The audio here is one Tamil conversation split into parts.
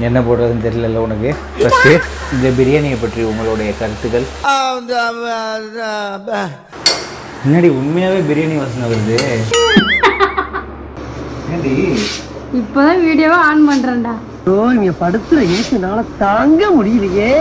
என்ன போடுறதுன்னு தெரியல உனக்கு. ஃபர்ஸ்ட் இந்த பிரியாணியை பற்றி உங்களுடைய கருத்துக்கள். முன்னாடி உண்மையாவே பிரியாணி வாசனை வருது. இப்பதான் வீடியோவை ஆன் பண்றேன்டா. ஓ இங்க படுத்துற ஏசுனால தாங்க முடியலையே.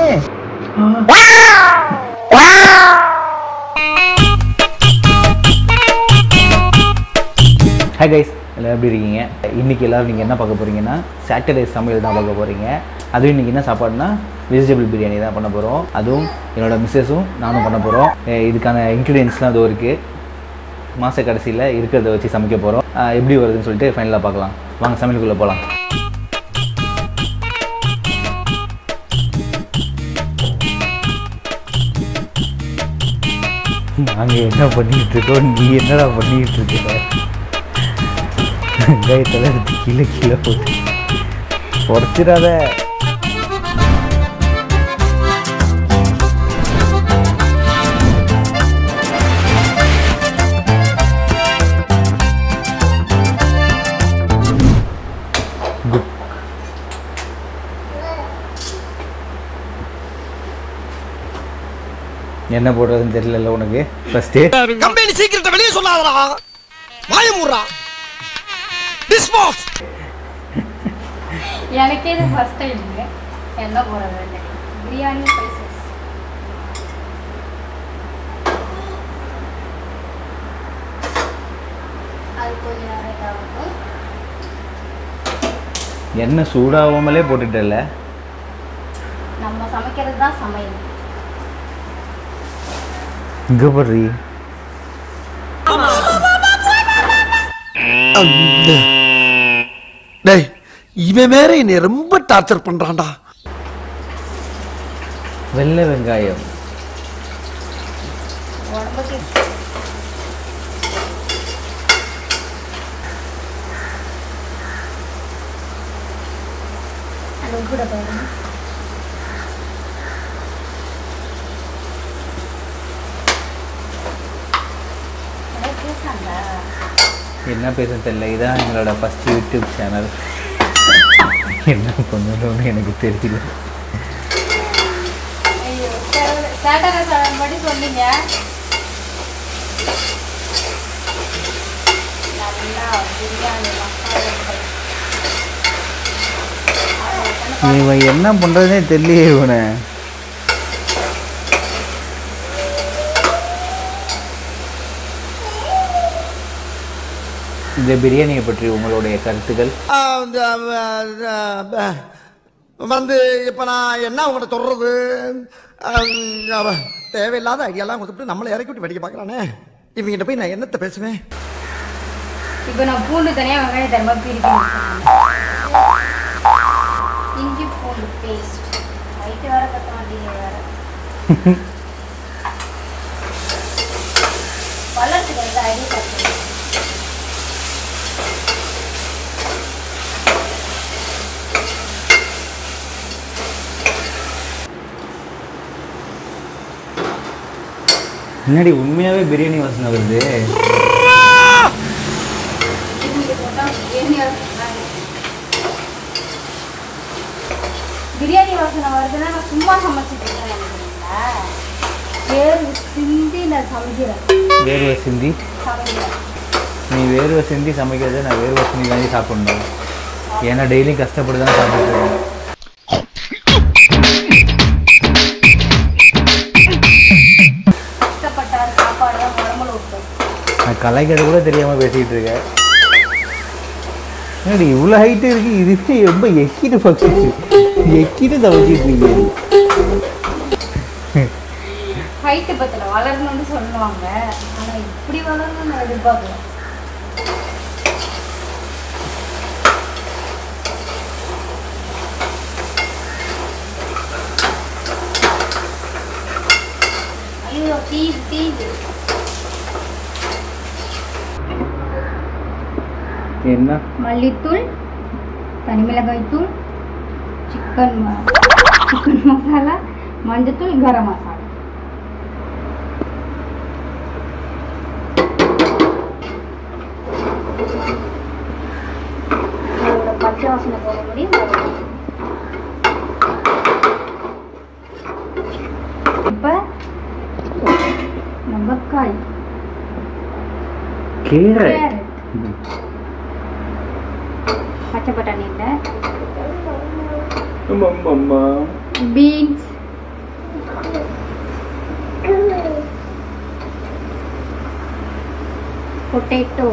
ஹாய் கைஸ், எல்லோரும் எப்படி இருக்கீங்க? இன்றைக்கி எல்லோரும் நீங்கள் என்ன பார்க்க போகிறீங்கன்னா சாட்டர்டே சமையல் தான் பார்க்க போகிறீங்க. அதுவும் இன்றைக்கி என்ன சாப்பாடுனா வெஜிடபிள் பிரியாணி தான் பண்ண போகிறோம். அதுவும் என்னோடய மிஸ்ஸஸும் நானும் பண்ண போகிறோம். இதுக்கான இன்க்ரீடியன்ஸ்லாம் அதுவும் இருக்குது. மாத கடைசியில் இருக்கிறத வச்சு சமைக்க போகிறோம். எப்படி வருதுன்னு சொல்லிட்டு ஃபைனலாக பார்க்கலாம். வாங்க சமையலுக்குள்ளே போகலாம். நாங்கள் என்ன பண்ணிக்கிட்டு இருக்கோம், நீ என்னடா பண்ணிக்கிட்டு இருக்க? வெங்காயத்தில் எடுத்து கீழே கீழே போட்டு உடச்சிடாத. என்ன போடுறதுன்னு தெரியல உனக்கு. ஃபர்ஸ்ட் கம்பெனி சீக்கிரத்தை வெளியே சொல்லாதடா, வாய மூடுடா. டிஸ்பாஸ் எனக்கே இது ஃபர்ஸ்ட் டைம். என்ன போறது? பிரியாணி ஸ்பைசஸ். அது கொஞ்சம் நிறைய தேவைப்படும். என்ன சூடாகாமலே போட்டுட்டல. நம்ம சமைக்கிறது தான் சமையல். இங்க போடுறீ. டேய், இவன் வேற என்னை ரொம்ப டார்ச்சர் பண்றான்டா. வெள்ளை வெங்காயம் உடம்புக்கு அது கூட பாருங்க. என்ன பேச தெரியல. இதான் எங்களோட ஃபர்ஸ்ட் யூடியூப் சேனல். என்ன பண்ணணும்னு எனக்கு தெரியல. படி சொன்னீங்க. இவன் என்ன பண்றதுனே தெரியலையே இவனை. இந்த பிரியாணியை பற்றி உங்களுடைய கருத்துக்கள். வந்து இப்ப நான் என்ன உங்கள்கிட்ட சொல்றது? தேவையில்லாத ஐடியாலாம் கொடுத்துட்டு நம்மளை இறக்கி விட்டு வெடிக்க பார்க்கறானே. இவங்கிட்ட போய் நான் என்னத்தை பேசுவேன்? இப்போ நான் பூண்டு தனியா வெங்காயம் தரமா பிரிக்கணும். இஞ்சி பூண்டு பேஸ்ட் ரைட் வர பத்த மாட்டீங்க வேற. வளர்த்துக்கு வந்து ஐடியா பண்ணுங்க. முன்னாடி உண்மையாவே பிரியாணி வாசனை வருது. பிரியாணி வாசனை வருதுன்னா நான் சும்மா சமைச்சிட்டு இருக்கேன். வேர்வை சிந்தி நான் சமைக்கிறேன். வேர்வை சிந்தி சமைக்கிறேன். நீ வேர்வை சிந்தி சமைக்கிறத நான் வேர்வை சிந்தி தாண்டி சாப்பிடணும். ஏன்னா டெய்லியும் கஷ்டப்பட்டு தான் சாப்பிட்டுருக்கேன். நான் கலைக்கிறது கூட தெரியாமல் பேசிக்கிட்டு இருக்கேன். என்னடி இவ்வளோ ஹைட்டு இருக்கு? இதுவே ரொம்ப எக்கிட்டு பக்கிட்டு எக்கிட்டு தவச்சிட்டு இருக்கீங்க. ஹைட்டு பத்தல வளரணும்னு சொல்லுவாங்க. ஆனா இப்படி வளரணும்னு நான் எதிர்பார்க்கல. ஐயோ தீது என்ன? மல்லித்தூள், தனிமிளகாய் தூள், சிக்கன் மசாலா, மஞ்சத்தூள், கரம் மசாலா. அதோட பச்சை வாசனை போக முடியும். காய் கேரட் பச்சை பட்டாணி இல்லை பீன்ஸ் பொட்டேட்டோ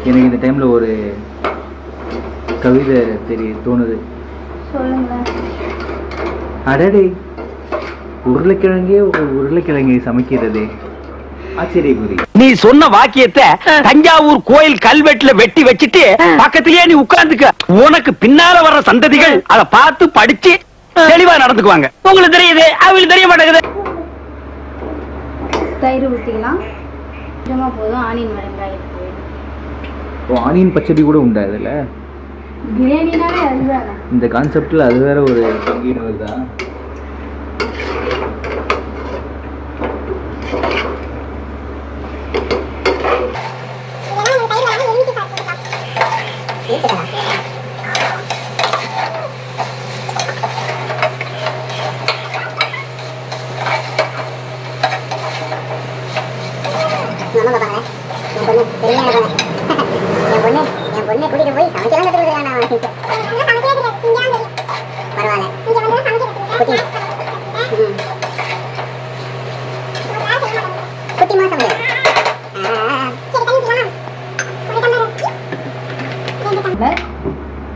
எனக்கு இந்த டைம்ல ஒரு கவிதை தோணுது. சொல்லுங்களேன். அடடே, உருளைக்கிழங்கை சமைக்கிறதே ஆச்சரியக்குறி. நீ சொன்ன வாக்கியத்தை தஞ்சாவூர் கோயில் கல்வெட்டுல வெட்டி வச்சிட்டு பக்கத்திலேயே நீ உட்கார்ந்துக்க. உனக்கு பின்னால வர்ற சந்ததிகள் அதை பார்த்து படிச்சு தெளிவா நடந்துக்குவாங்க. உங்களுக்கு தெரியுது, அவங்களுக்கு தெரிய மாட்டேங்குது. தயிர் ஊற்றிக்கலாம். கொஞ்சமா போதும். ஆனியன் வெங்காயம். ஆனியன் பச்சடி கூட உண்டா இதுல? பிரியாணினாலே அதுதான். இந்த கான்செப்ட்ல அது வேற ஒரு பங்கீடு தான்.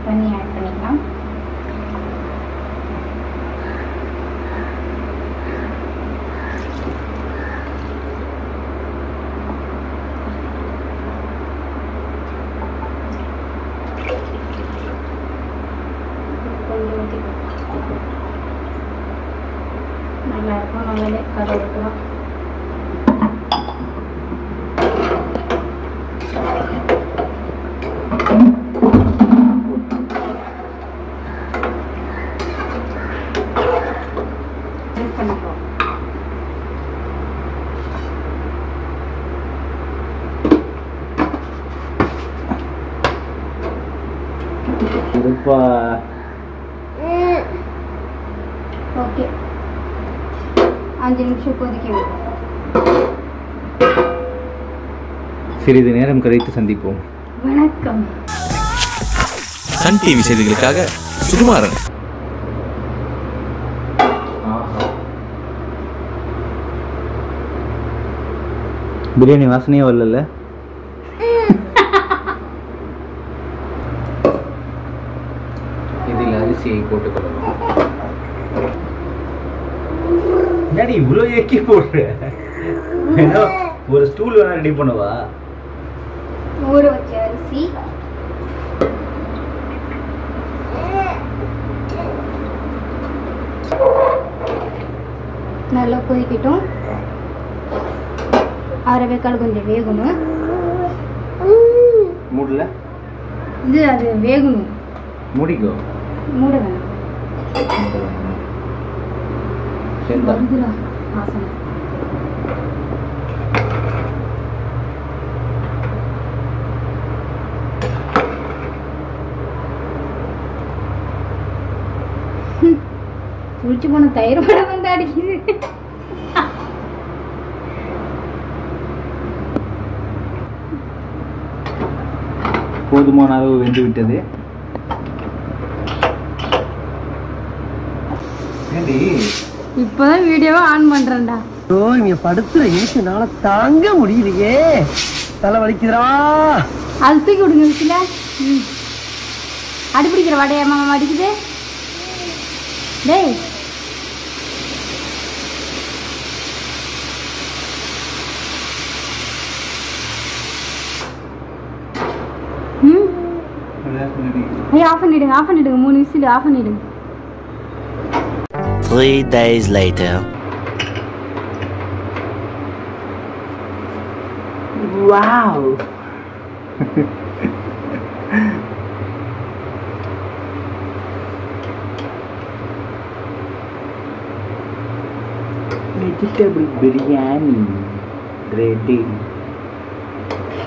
தண்ணி ஆட் பண்ணிக்கலாம். நல்லா இருக்கும். நல்லாவே கரை ஊற்றலாம். ஓகே, 5 நிமிஷம் கொதிக்க விடும். சிறிது நேரம் கழித்து சந்திப்போம். வணக்கம். சன் டிவி செய்திகளுக்காக சுகுமாரன். பிரியாணி வாசனையே வரல. இதில் அரிசியை போட்டுக்கொள்ளலாம். என்னடி இவ்வளோ ஏக்கி போடுற? ஒரு ஸ்டூல் வேணா ரெடி பண்ணவா? ஊற வச்ச அரிசி, நல்லா கொதிக்கட்டும். அரைவேக்கால் கொஞ்சம் வேகணும். மூடல இது அது வேகணும். மூடிக்கோ. மூட வேணாம். வருதுடா வாசனை. குளிச்சு போன தயிர் மழை வந்து அடிக்குது. போதுமான அளவு வெந்து விட்டது. இப்பதான் வீடியோவை ஆன் பண்றேன்டா. இங்க படுத்துற ஏசினால தாங்க முடியலையே, தலை வலிக்குதுடா. அது தூக்கி விடுங்க வீட்டுல. அடிப்பிடிக்கிற வடையம்மா அடிக்குது. டேய், ஆஃப் பண்ணிடுங்க, ஆஃப் பண்ணிடுங்க. 3 விசில் ஆஃப் பண்ணிடுங்க. 3 days later. Wow. Vegetable biryani ready.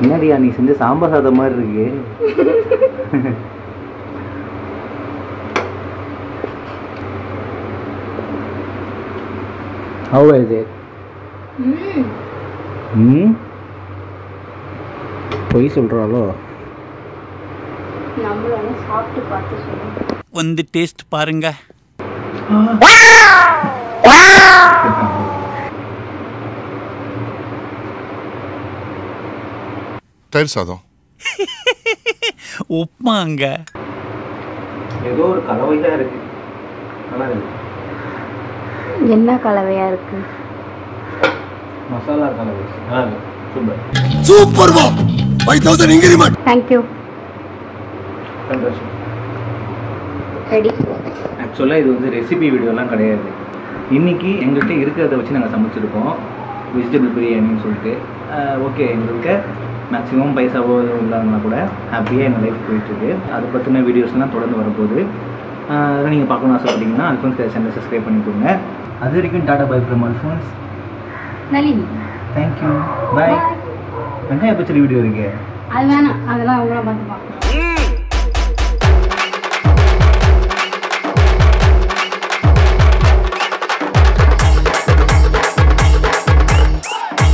என்னடியா நீ செஞ்ச சாம்பார் சாதம் மாதிரி இருக்கு. How is it? பொய் சொல்கிறாளோ? நம்மளோட சாப்பிட்டு பார்த்து சொல்லுங்க. வந்து டேஸ்ட் பாருங்க. தயிர் சாதம். உப்மாங்க. ஏதோ ஒரு கலவையாக இருக்கு. நல்லா இருக்கு. என்ன கலவையா இருக்கு? மசாலா கலவை. நல்லா இருக்கு. சூப்பர். சூப்பர் வா 5000 இன்கிரிமென்ட். Thank you. சந்தோஷம். ரெடி. ஆக்சுவலாக இது வந்து ரெசிபி வீடியோலாம் கிடையாது. இன்றைக்கி எங்கள்கிட்ட இருக்கிறத வச்சு நாங்கள் சமைச்சிருக்கோம் வெஜிடபிள் பிரியாணின்னு சொல்லிட்டு. ஓகே, எங்களுக்கு மேக்ஸிமம் பைசாவோ இல்லாமல் கூட ஹாப்பியாக எங்கள் லைஃப் போயிட்டுருக்கு. அதை பற்றின வீடியோஸ்லாம் தொடர்ந்து வரப்போகுது. அதெல்லாம் நீங்கள் பார்க்கணும்னு ஆசைப்பட்டீங்கன்னா அல்ஃபோன்ஸ் சேனலை சப்ஸ்கிரைப் பண்ணிக்கோங்க. அது வரைக்கும் tata bye from Alphonse. Nalini. Thank you. Bye. வெங்காய பச்சடி வீடியோ இருக்கு. அது வேணாம், அதெல்லாம் அவங்கள பார்த்துப்பாங்க.